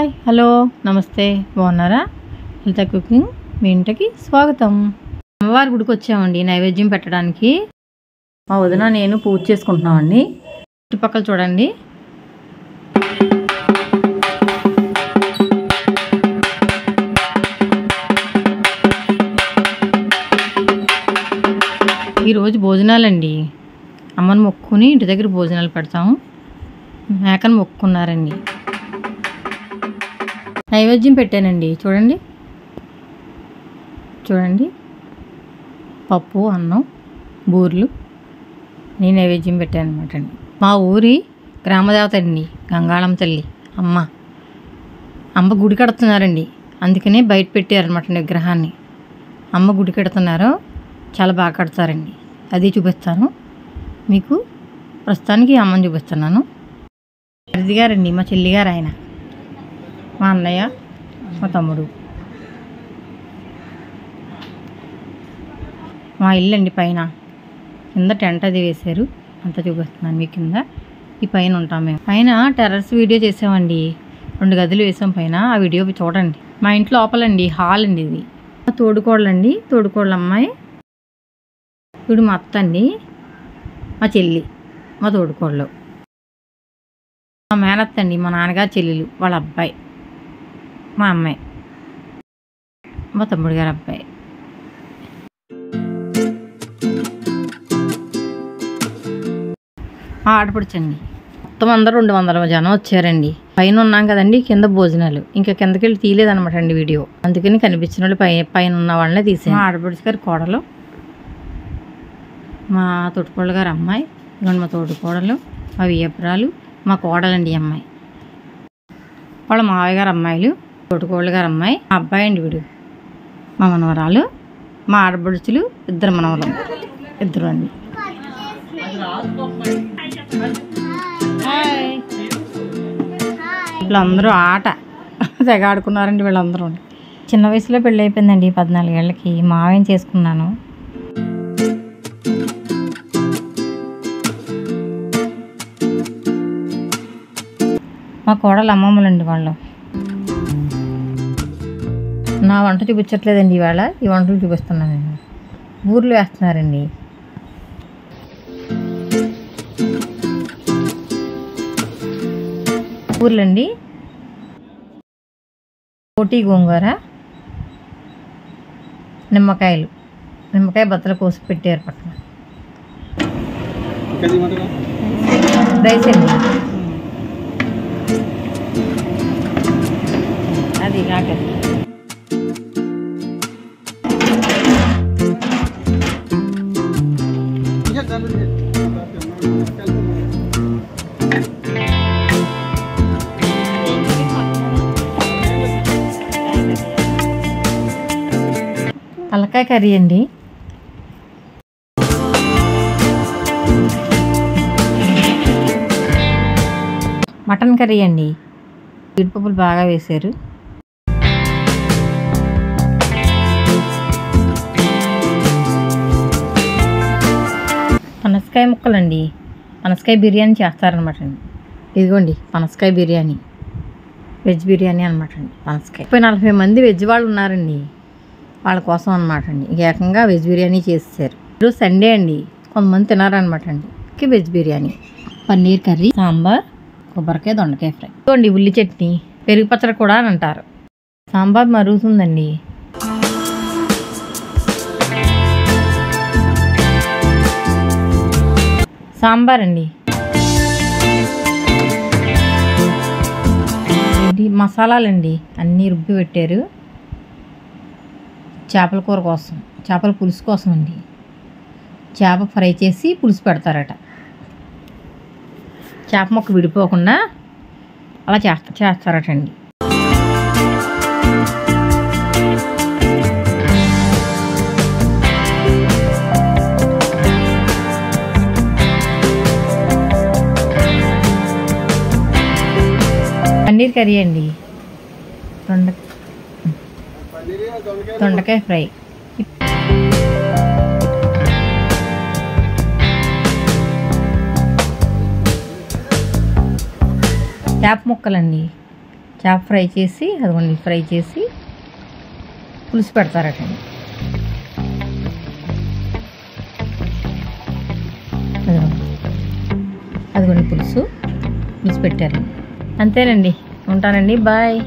Hi hello నమస్తే బాగున్నారా? లలిత cooking మీ ఇంటికి స్వాగతం. అమ్మవారి గుడికి వచ్చామండి నైవేద్యం పెట్టడానికి. మా వదిన నేను పూజ చేసుకుంటున్నామండి. చుట్టుపక్కల చూడండి. ఈరోజు భోజనాలండి. అమ్మని మొక్కుని ఇంటి దగ్గర భోజనాలు పెడతాము. మేకను మొక్కున్నారండి. నైవేద్యం పెట్టానండి. చూడండి చూడండి పప్పు, అన్నం, బూర్లు నేను నైవేద్యం పెట్టాను అనమాట అండి. మా ఊరి గ్రామదేవత అండి గంగాళమ్మ తల్లి అమ్మ గుడి కడుతున్నారండి. అందుకనే బయట పెట్టారనమాట విగ్రహాన్ని. అమ్మ గుడి కడుతున్నారు, చాలా బాగా కడతారండి. అది చూపిస్తాను మీకు. ప్రస్తుతానికి అమ్మని చూపిస్తున్నాను. మరిది గారండి, మా చెల్లి గారు, ఆయన మా అన్నయ్య, మా తమ్ముడు. మా ఇల్లు అండి పైన. కింద టెంట్ అది వేశారు, అంతా చూపిస్తున్నాను మీ కింద. ఈ పైన ఉంటాం మేము. పైన టెర్రస్ వీడియో చేసామండి. 2 గదులు వేసాం పైన. ఆ వీడియో చూడండి. మా ఇంట్లో లోపలండి హాల్ అండి ఇది. మా తోడుకోళ్ళండి, తోడుకోళ్ళ అమ్మాయి. ఇప్పుడు మా అత్త అండి, మా చెల్లి, మా తోడుకోళ్ళు. మా మేనత్త అండి, మా నాన్నగారు చెల్లెలు వాళ్ళ అబ్బాయి, మా అమ్మాయి, మా తమ్ముడు గారు అబ్బాయి. ఆడపడుచండి. మొత్తం అందరూ 200 జనం వచ్చారండి. పైన ఉన్నాం కదండి, కింద భోజనాలు. ఇంకా కిందకి వెళ్ళి తీయలేదనమాట అండి వీడియో. అందుకని కనిపించిన వాళ్ళు పైన ఉన్న వాళ్ళనే తీసాను. మా ఆడపడుచు గారి కోడలు, మా తోడుకోళ్ళ గారు అమ్మాయి, ఇవ్వండి మా తోడుకోడలు, మా వియ్యపురాలు, మా కోడలండి అమ్మాయి, వాళ్ళ మావయ్య గారు అమ్మాయిలు, తోడుకోళ్ళ గారు అమ్మాయి, మా అబ్బాయి అండి వీడు, మా మనవరాలు, మా ఆడపడుచులు 2 మనవరాలు, 2 అండి. వీళ్ళందరూ ఆట తెగ ఆడుకున్నారండి వీళ్ళందరూ. చిన్న వయసులో పెళ్ళి అయిపోయిందండి 14 ఏళ్ళకి. మావేం చేసుకున్నాను. మా కోడలు అమ్మమ్మలండి వాళ్ళు. నా వంట చూపించట్లేదండి ఇవాళ, ఈ వంటలు చూపిస్తున్నానండి. బూర్లు వేస్తున్నారండి. బూర్లండి, పోటీ గోంగూర, నిమ్మకాయ బత్తలు కోసి పెట్టారు పక్కన. రైస్ అండి అది కాకది. తలకాయ కర్రీ అండి. మటన్ కర్రీ అండి. జీడిపప్పులు బాగా వేశారు. పనసకాయ ముక్కలండి. పనసకాయ బిర్యానీ చేస్తారనమాట అండి. ఇదిగోండి పనసకాయ బిర్యానీ, వెజ్ బిర్యానీ అనమాట అండి. పనసకాయ 40 మంది వెజ్ వాళ్ళు ఉన్నారండి. వాళ్ళ కోసం అనమాట అండి ఏకంగా వెజ్ బిర్యానీ చేసేసారు. ఈరోజు సండే అండి, కొంతమంది తినారనమాట అండి. వెజ్ బిర్యానీ, పన్నీర్ కర్రీ, సాంబార్, కొబ్బరికాయ, దొండకాయ ఫ్రై, ఇదిగోండి ఉల్లి చట్నీ, పెరుగు పచ్చడి కూడా అని అంటారు. సాంబార్ మరుగుతుందండి. సాంబార్ అండి. ఇది మసాలాలండి అన్నీ రుబ్బి పెట్టారు. చేపల కూర కోసం, చేపల పులుసు కోసం అండి. చేప ఫ్రై చేసి పులుసు పెడతారట. చేప ముక్క విడిపోకుండా అలా చేస్తారట అండి. పన్నీర్ కర్రీ అండి. దొండకాయ ఫ్రై, చేప ముక్కలండి. చేప ఫ్రై చేసి అదిగోండి ఫ్రై చేసి పులుసు పెడతారటండి. అదిగోండి పులుసు పెట్టారండి. అంతేనండి, ఉంటానండి, బాయ్.